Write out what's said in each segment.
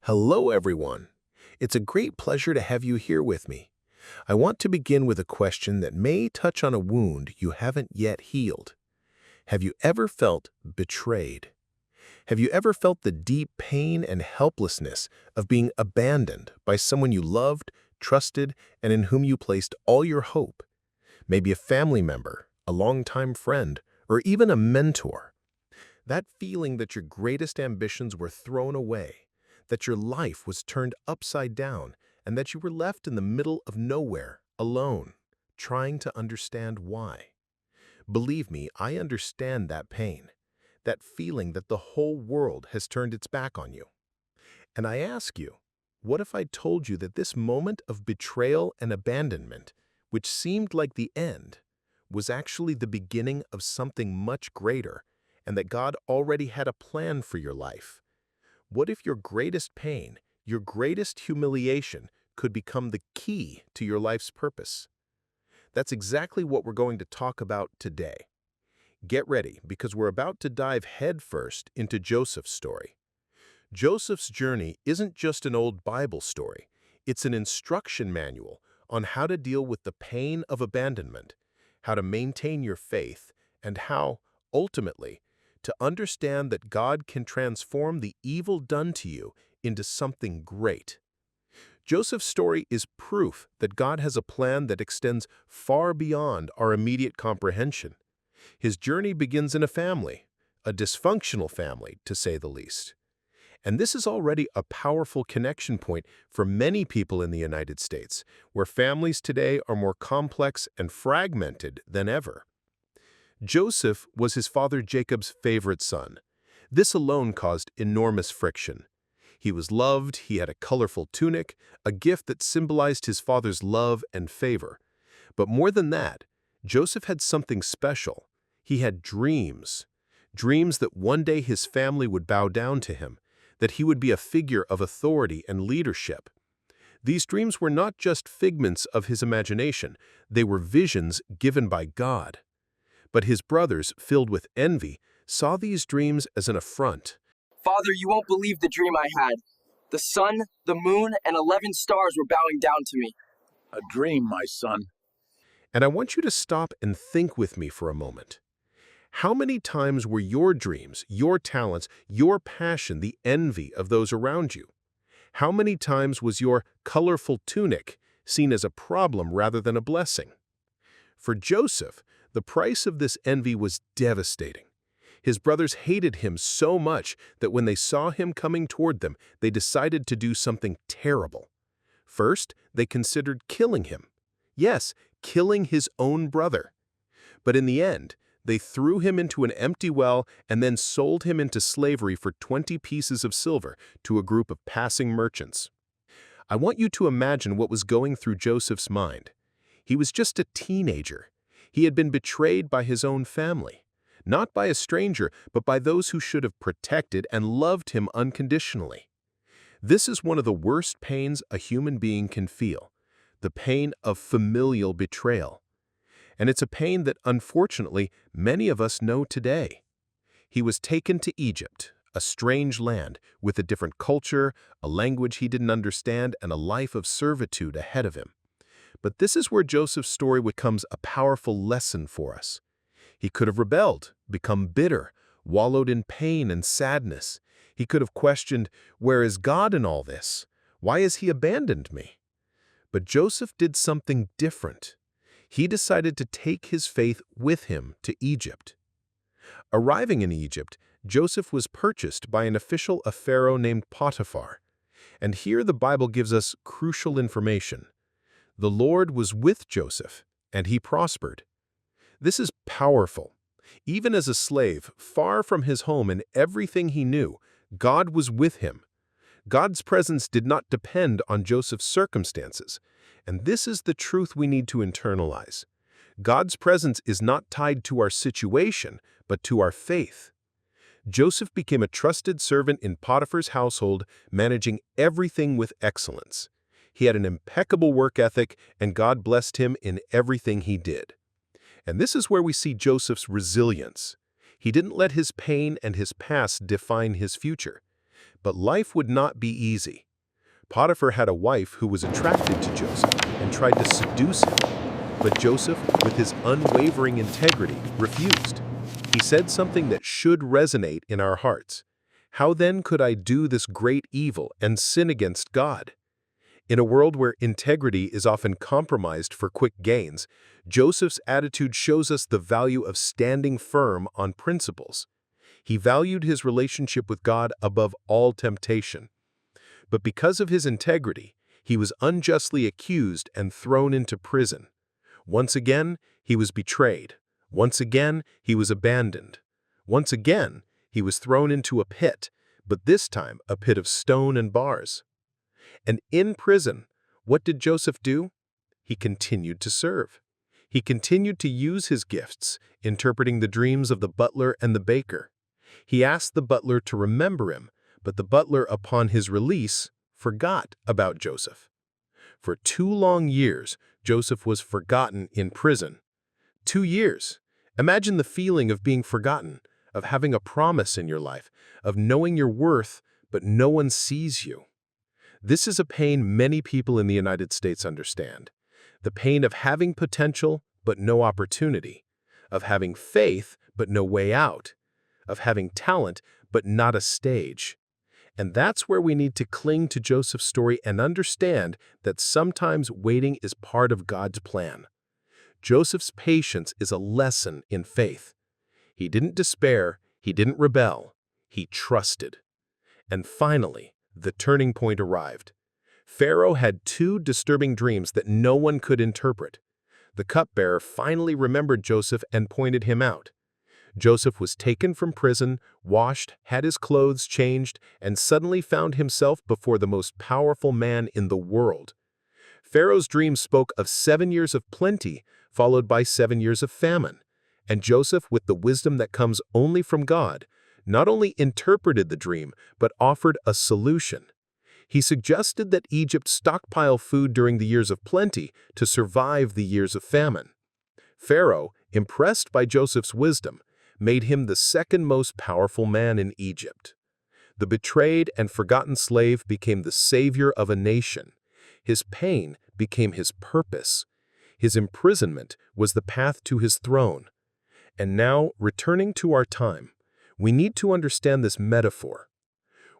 Hello, everyone. It's a great pleasure to have you here with me. I want to begin with a question that may touch on a wound you haven't yet healed. Have you ever felt betrayed? Have you ever felt the deep pain and helplessness of being abandoned by someone you loved, trusted, and in whom you placed all your hope? Maybe a family member, a longtime friend, or even a mentor. That feeling that your greatest ambitions were thrown away, that your life was turned upside down, and that you were left in the middle of nowhere, alone, trying to understand why. Believe me, I understand that pain, that feeling that the whole world has turned its back on you. And I ask you, what if I told you that this moment of betrayal and abandonment, which seemed like the end, was actually the beginning of something much greater, and that God already had a plan for your life? What if your greatest pain, your greatest humiliation, could become the key to your life's purpose? That's exactly what we're going to talk about today. Get ready, because we're about to dive headfirst into Joseph's story. Joseph's journey isn't just an old Bible story. It's an instruction manual on how to deal with the pain of abandonment, how to maintain your faith, and how, ultimately, to understand that God can transform the evil done to you into something great. Joseph's story is proof that God has a plan that extends far beyond our immediate comprehension. His journey begins in a family, a dysfunctional family, to say the least. And this is already a powerful connection point for many people in the United States, where families today are more complex and fragmented than ever. Joseph was his father Jacob's favorite son. This alone caused enormous friction. He was loved, he had a colorful tunic, a gift that symbolized his father's love and favor. But more than that, Joseph had something special. He had dreams. Dreams that one day his family would bow down to him, that he would be a figure of authority and leadership. These dreams were not just figments of his imagination, they were visions given by God. But his brothers, filled with envy, saw these dreams as an affront. Father, you won't believe the dream I had. The sun, the moon, and 11 stars were bowing down to me. A dream, my son. And I want you to stop and think with me for a moment. How many times were your dreams, your talents, your passion the envy of those around you? How many times was your colorful tunic seen as a problem rather than a blessing? For Joseph, the price of this envy was devastating. His brothers hated him so much that when they saw him coming toward them, they decided to do something terrible. First, they considered killing him. Yes, killing his own brother. But in the end, they threw him into an empty well and then sold him into slavery for 20 pieces of silver to a group of passing merchants. I want you to imagine what was going through Joseph's mind. He was just a teenager. He had been betrayed by his own family. Not by a stranger, but by those who should have protected and loved him unconditionally. This is one of the worst pains a human being can feel, the pain of familial betrayal. And it's a pain that, unfortunately, many of us know today. He was taken to Egypt, a strange land, with a different culture, a language he didn't understand, and a life of servitude ahead of him. But this is where Joseph's story becomes a powerful lesson for us. He could have rebelled, become bitter, wallowed in pain and sadness. He could have questioned, where is God in all this? Why has he abandoned me? But Joseph did something different. He decided to take his faith with him to Egypt. Arriving in Egypt, Joseph was purchased by an official of Pharaoh named Potiphar. And here the Bible gives us crucial information. The Lord was with Joseph, and he prospered. This is powerful. Even as a slave, far from his home and everything he knew, God was with him. God's presence did not depend on Joseph's circumstances. And this is the truth we need to internalize. God's presence is not tied to our situation, but to our faith. Joseph became a trusted servant in Potiphar's household, managing everything with excellence. He had an impeccable work ethic, and God blessed him in everything he did. And this is where we see Joseph's resilience. He didn't let his pain and his past define his future. But life would not be easy. Potiphar had a wife who was attracted to Joseph and tried to seduce him. But Joseph, with his unwavering integrity, refused. He said something that should resonate in our hearts. How then could I do this great evil and sin against God? In a world where integrity is often compromised for quick gains, Joseph's attitude shows us the value of standing firm on principles. He valued his relationship with God above all temptation. But because of his integrity, he was unjustly accused and thrown into prison. Once again, he was betrayed. Once again, he was abandoned. Once again, he was thrown into a pit, but this time a pit of stone and bars. And in prison, what did Joseph do? He continued to serve. He continued to use his gifts, interpreting the dreams of the butler and the baker. He asked the butler to remember him, but the butler, upon his release, forgot about Joseph. For 2 long years, Joseph was forgotten in prison. 2 years. Imagine the feeling of being forgotten, of having a promise in your life, of knowing your worth, but no one sees you. This is a pain many people in the United States understand. The pain of having potential, but no opportunity, of having faith, but no way out, of having talent, but not a stage. And that's where we need to cling to Joseph's story and understand that sometimes waiting is part of God's plan. Joseph's patience is a lesson in faith. He didn't despair, he didn't rebel, he trusted. And finally, the turning point arrived. Pharaoh had 2 disturbing dreams that no one could interpret. The cupbearer finally remembered Joseph and pointed him out. Joseph was taken from prison, washed, had his clothes changed, and suddenly found himself before the most powerful man in the world. Pharaoh's dream spoke of 7 years of plenty, followed by 7 years of famine. And Joseph, with the wisdom that comes only from God, not only interpreted the dream, but offered a solution. He suggested that Egypt stockpile food during the years of plenty to survive the years of famine. Pharaoh, impressed by Joseph's wisdom, made him the second most powerful man in Egypt. The betrayed and forgotten slave became the savior of a nation. His pain became his purpose. His imprisonment was the path to his throne. And now, returning to our time, we need to understand this metaphor.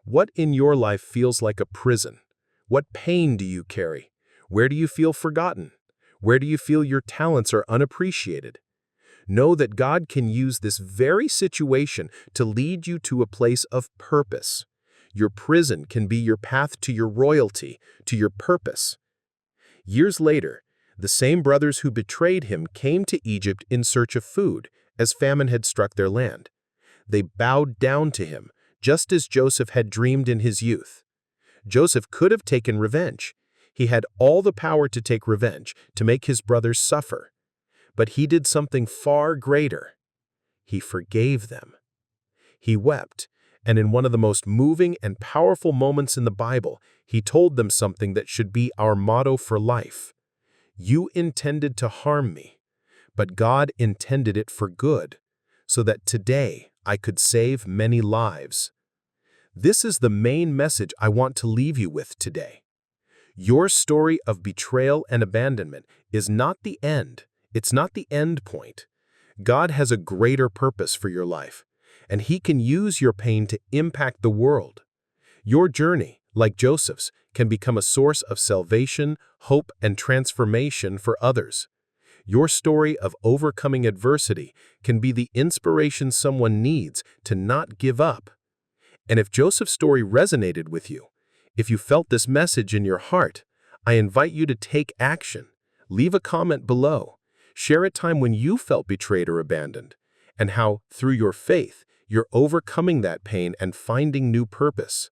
What in your life feels like a prison? What pain do you carry? Where do you feel forgotten? Where do you feel your talents are unappreciated? Know that God can use this very situation to lead you to a place of purpose. Your prison can be your path to your royalty, to your purpose. Years later, the same brothers who betrayed him came to Egypt in search of food, as famine had struck their land. They bowed down to him, just as Joseph had dreamed in his youth. Joseph could have taken revenge. He had all the power to take revenge, to make his brothers suffer. But he did something far greater. He forgave them. He wept, and in one of the most moving and powerful moments in the Bible, he told them something that should be our motto for life. You intended to harm me, but God intended it for good, so that today I could save many lives. This is the main message I want to leave you with today. Your story of betrayal and abandonment is not the end. It's not the end point. God has a greater purpose for your life, and He can use your pain to impact the world. Your journey, like Joseph's, can become a source of salvation, hope, and transformation for others. Your story of overcoming adversity can be the inspiration someone needs to not give up. And if Joseph's story resonated with you, if you felt this message in your heart, I invite you to take action. Leave a comment below. Share a time when you felt betrayed or abandoned, and how, through your faith, you're overcoming that pain and finding new purpose.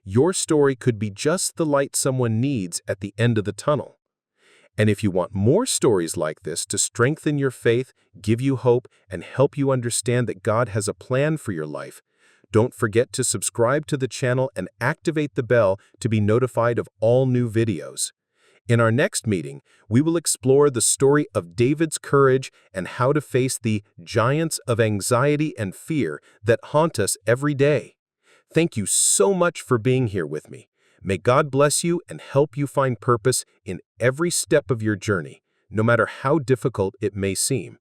Your story could be just the light someone needs at the end of the tunnel. And if you want more stories like this to strengthen your faith, give you hope, and help you understand that God has a plan for your life, don't forget to subscribe to the channel and activate the bell to be notified of all new videos. In our next meeting, we will explore the story of David's courage and how to face the giants of anxiety and fear that haunt us every day. Thank you so much for being here with me. May God bless you and help you find purpose in every step of your journey, no matter how difficult it may seem.